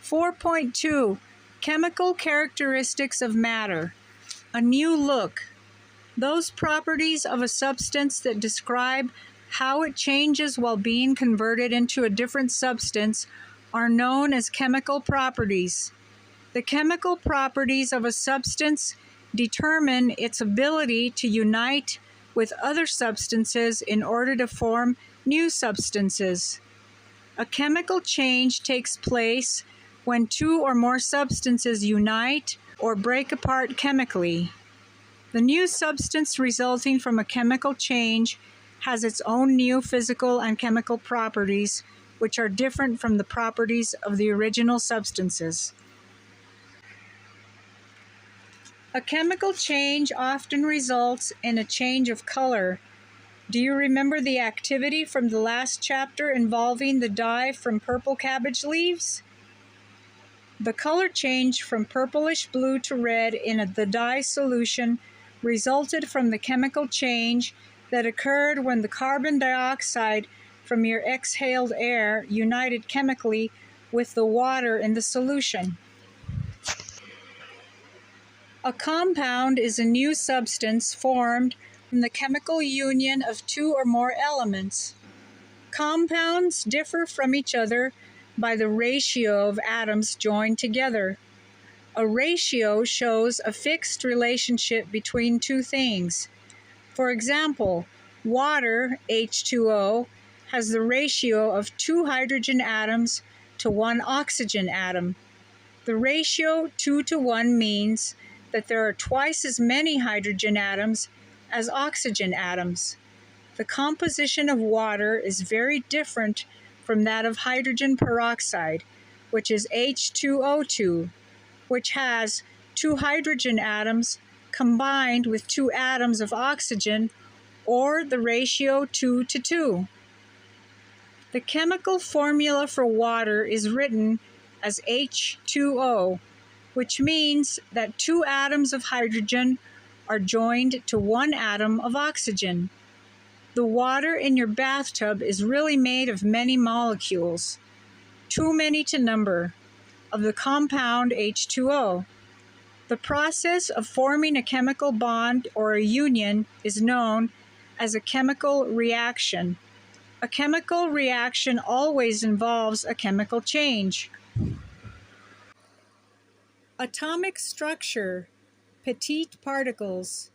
4.2 Chemical Characteristics of Matter. A New Look. Those properties of a substance that describe how it changes while being converted into a different substance are known as chemical properties. The chemical properties of a substance determine its ability to unite with other substances in order to form new substances. A chemical change takes place when two or more substances unite or break apart chemically. The new substance resulting from a chemical change has its own new physical and chemical properties, which are different from the properties of the original substances. A chemical change often results in a change of color. Do you remember the activity from the last chapter involving the dye from purple cabbage leaves? The color change from purplish blue to red in the dye solution resulted from the chemical change that occurred when the carbon dioxide from your exhaled air united chemically with the water in the solution. A compound is a new substance formed from the chemical union of two or more elements. Compounds differ from each other by the ratio of atoms joined together. A ratio shows a fixed relationship between two things. For example, water, H2O, has the ratio of 2 hydrogen atoms to 1 oxygen atom. The ratio 2 to 1 means that there are twice as many hydrogen atoms as oxygen atoms. The composition of water is very different from that of hydrogen peroxide, which is H2O2, which has 2 hydrogen atoms combined with 2 atoms of oxygen, or the ratio 2 to 2. The chemical formula for water is written as H2O, which means that 2 atoms of hydrogen are joined to 1 atom of oxygen. The water in your bathtub is really made of many molecules, too many to number, of the compound H2O. The process of forming a chemical bond or a union is known as a chemical reaction. A chemical reaction always involves a chemical change. Atomic structure, petite particles.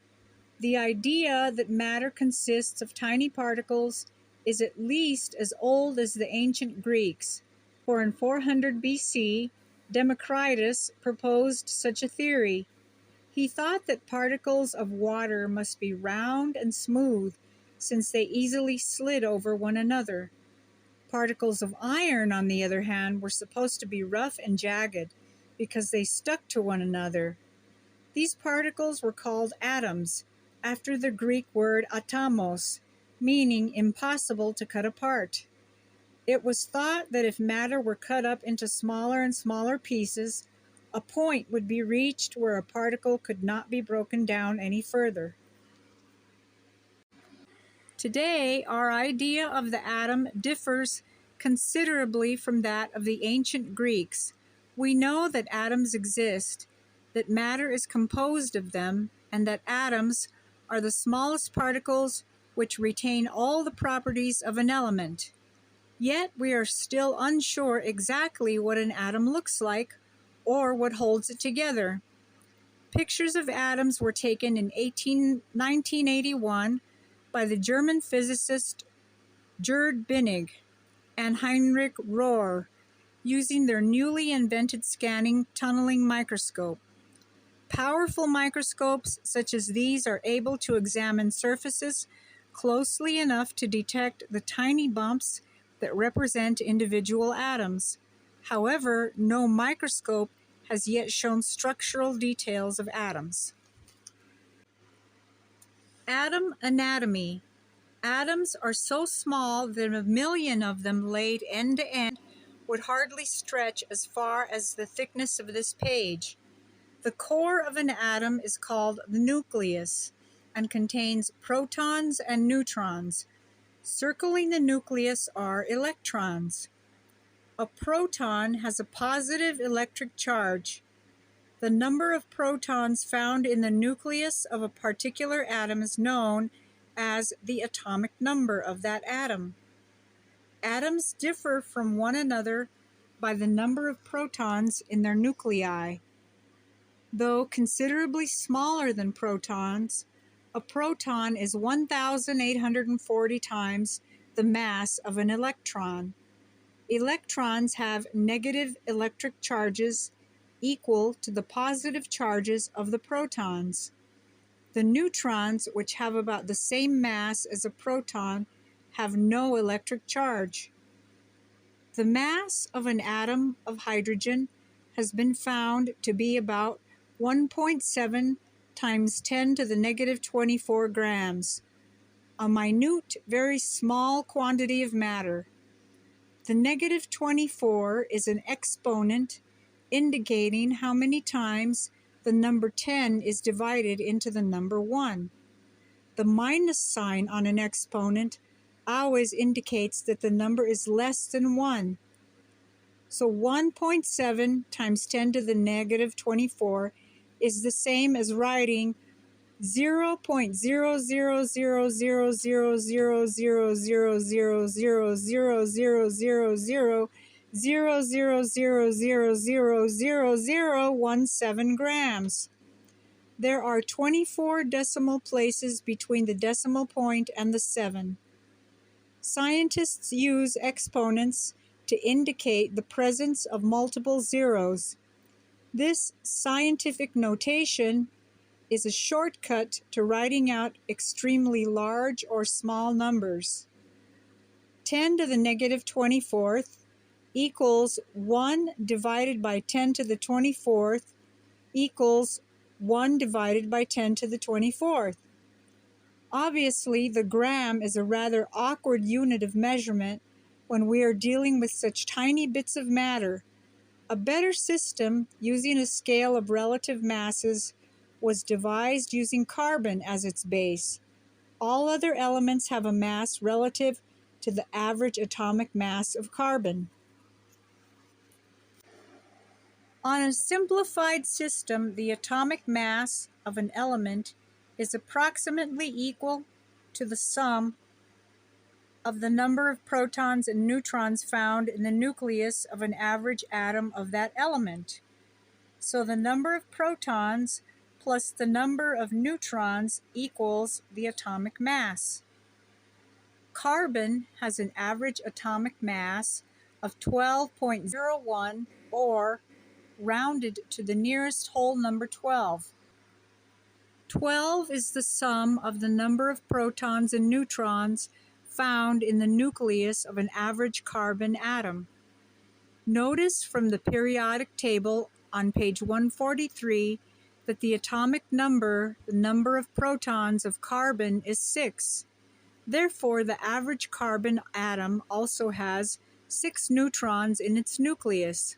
The idea that matter consists of tiny particles is at least as old as the ancient Greeks, for in 400 BC, Democritus proposed such a theory. He thought that particles of water must be round and smooth, since they easily slid over one another. Particles of iron, on the other hand, were supposed to be rough and jagged, because they stuck to one another. These particles were called atoms, after the Greek word atamos, meaning impossible to cut apart. It was thought that if matter were cut up into smaller and smaller pieces, a point would be reached where a particle could not be broken down any further. Today, our idea of the atom differs considerably from that of the ancient Greeks. We know that atoms exist, that matter is composed of them, and that atoms are the smallest particles which retain all the properties of an element. Yet we are still unsure exactly what an atom looks like or what holds it together. Pictures of atoms were taken in 1981 by the German physicist Gerd Binnig and Heinrich Rohr using their newly invented scanning tunneling microscope. Powerful microscopes such as these are able to examine surfaces closely enough to detect the tiny bumps that represent individual atoms. However, no microscope has yet shown structural details of atoms. Atom anatomy. Atoms are so small that 1,000,000 of them laid end to end would hardly stretch as far as the thickness of this page. The core of an atom is called the nucleus and contains protons and neutrons. Circling the nucleus are electrons. A proton has a positive electric charge. The number of protons found in the nucleus of a particular atom is known as the atomic number of that atom. Atoms differ from one another by the number of protons in their nuclei. Though considerably smaller than protons, a proton is 1,840 times the mass of an electron. Electrons have negative electric charges equal to the positive charges of the protons. The neutrons, which have about the same mass as a proton, have no electric charge. The mass of an atom of hydrogen has been found to be about 1.7 times 10 to the negative 24 grams, a minute, very small quantity of matter. The negative 24 is an exponent indicating how many times the number 10 is divided into the number 1. The minus sign on an exponent always indicates that the number is less than 1. So 1.7 times 10 to the negative 24 is the same as writing 0.000000000000000017 grams. There are 24 decimal places between the decimal point and the 7. Scientists use exponents to indicate the presence of multiple zeros. This scientific notation is a shortcut to writing out extremely large or small numbers. 10 to the negative 24th equals 1 divided by 10 to the 24th equals 1 divided by 10 to the 24th. Obviously, the gram is a rather awkward unit of measurement when we are dealing with such tiny bits of matter. A better system, using a scale of relative masses, was devised using carbon as its base. All other elements have a mass relative to the average atomic mass of carbon. On a simplified system, the atomic mass of an element is approximately equal to the sum of the number of protons and neutrons found in the nucleus of an average atom of that element. So the number of protons plus the number of neutrons equals the atomic mass. Carbon has an average atomic mass of 12.01, or rounded to the nearest whole number 12. 12 is the sum of the number of protons and neutrons found in the nucleus of an average carbon atom. Notice from the periodic table on page 143 that the atomic number, the number of protons of carbon, is 6. Therefore, the average carbon atom also has 6 neutrons in its nucleus.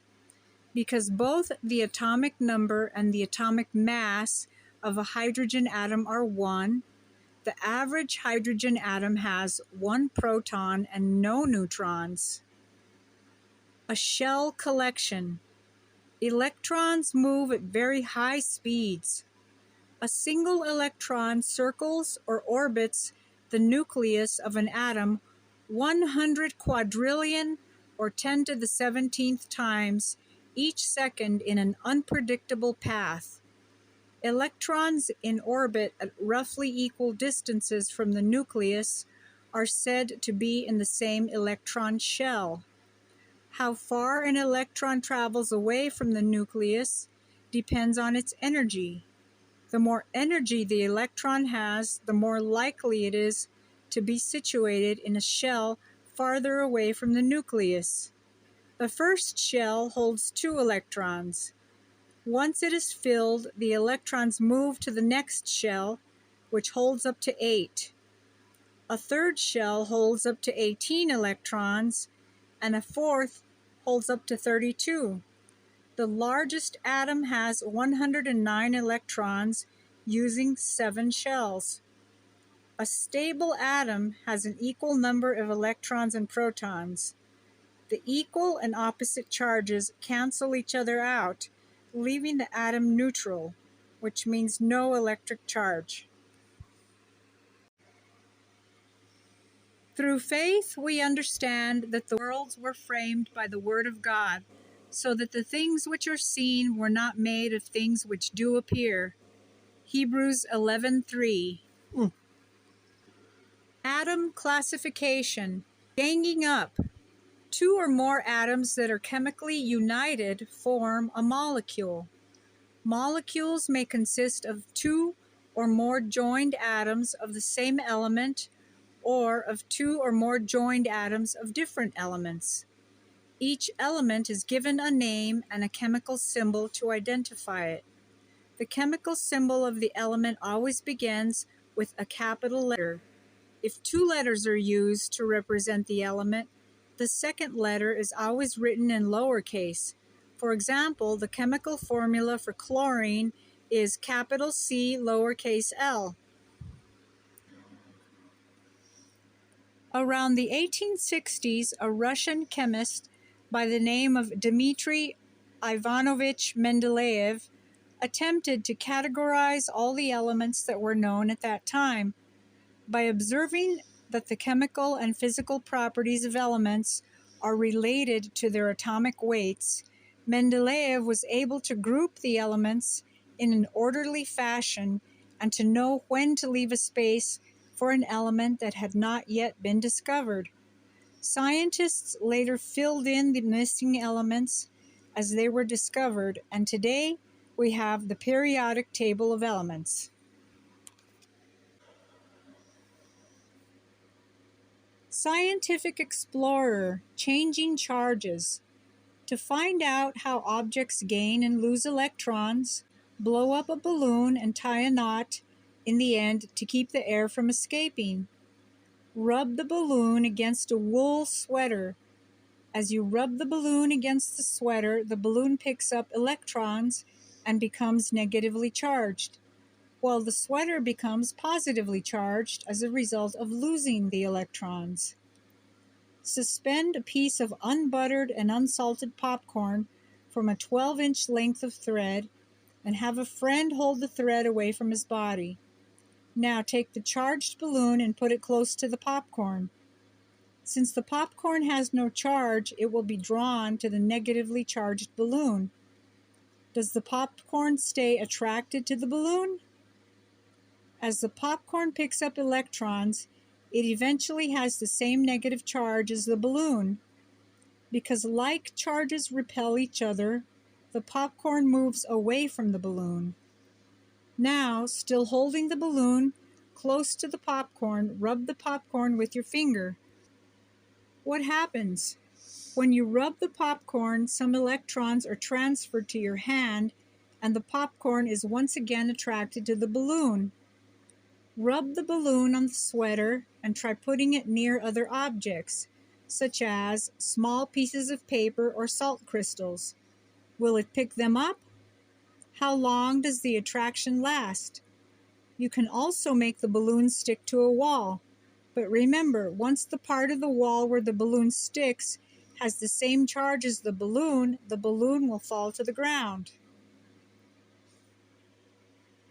Because both the atomic number and the atomic mass of a hydrogen atom are 1, the average hydrogen atom has 1 proton and no neutrons. A shell collection. Electrons move at very high speeds. A single electron circles or orbits the nucleus of an atom 100 quadrillion or 10 to the 17th times each second in an unpredictable path. Electrons in orbit at roughly equal distances from the nucleus are said to be in the same electron shell. How far an electron travels away from the nucleus depends on its energy. The more energy the electron has, the more likely it is to be situated in a shell farther away from the nucleus. The first shell holds 2 electrons. Once it is filled, the electrons move to the next shell, which holds up to 8. A third shell holds up to 18 electrons, and a fourth holds up to 32. The largest atom has 109 electrons, using 7 shells. A stable atom has an equal number of electrons and protons. The equal and opposite charges cancel each other out, leaving the atom neutral, which means no electric charge. Through faith, we understand that the worlds were framed by the Word of God, so that the things which are seen were not made of things which do appear. Hebrews 11:3. Atom classification. Ganging up. Two or more atoms that are chemically united form a molecule. Molecules may consist of two or more joined atoms of the same element, or of two or more joined atoms of different elements. Each element is given a name and a chemical symbol to identify it. The chemical symbol of the element always begins with a capital letter. If two letters are used to represent the element, the second letter is always written in lowercase. For example, the chemical formula for chlorine is capital C lowercase l. Around the 1860s, a Russian chemist by the name of Dmitry Ivanovich Mendeleev attempted to categorize all the elements that were known at that time. By observing that the chemical and physical properties of elements are related to their atomic weights, Mendeleev was able to group the elements in an orderly fashion and to know when to leave a space for an element that had not yet been discovered. Scientists later filled in the missing elements as they were discovered, and today we have the periodic table of elements. Scientific explorer, changing charges. To find out how objects gain and lose electrons, blow up a balloon and tie a knot in the end to keep the air from escaping. Rub the balloon against a wool sweater. As you rub the balloon against the sweater, the balloon picks up electrons and becomes negatively charged, while the sweater becomes positively charged as a result of losing the electrons. Suspend a piece of unbuttered and unsalted popcorn from a 12-inch length of thread and have a friend hold the thread away from his body. Now take the charged balloon and put it close to the popcorn. Since the popcorn has no charge, it will be drawn to the negatively charged balloon. Does the popcorn stay attracted to the balloon? As the popcorn picks up electrons, it eventually has the same negative charge as the balloon. Because like charges repel each other, the popcorn moves away from the balloon. Now, still holding the balloon close to the popcorn, rub the popcorn with your finger. What happens? When you rub the popcorn, some electrons are transferred to your hand, and the popcorn is once again attracted to the balloon. Rub the balloon on the sweater and try putting it near other objects, such as small pieces of paper or salt crystals. Will it pick them up? How long does the attraction last? You can also make the balloon stick to a wall. But remember, once the part of the wall where the balloon sticks has the same charge as the balloon will fall to the ground.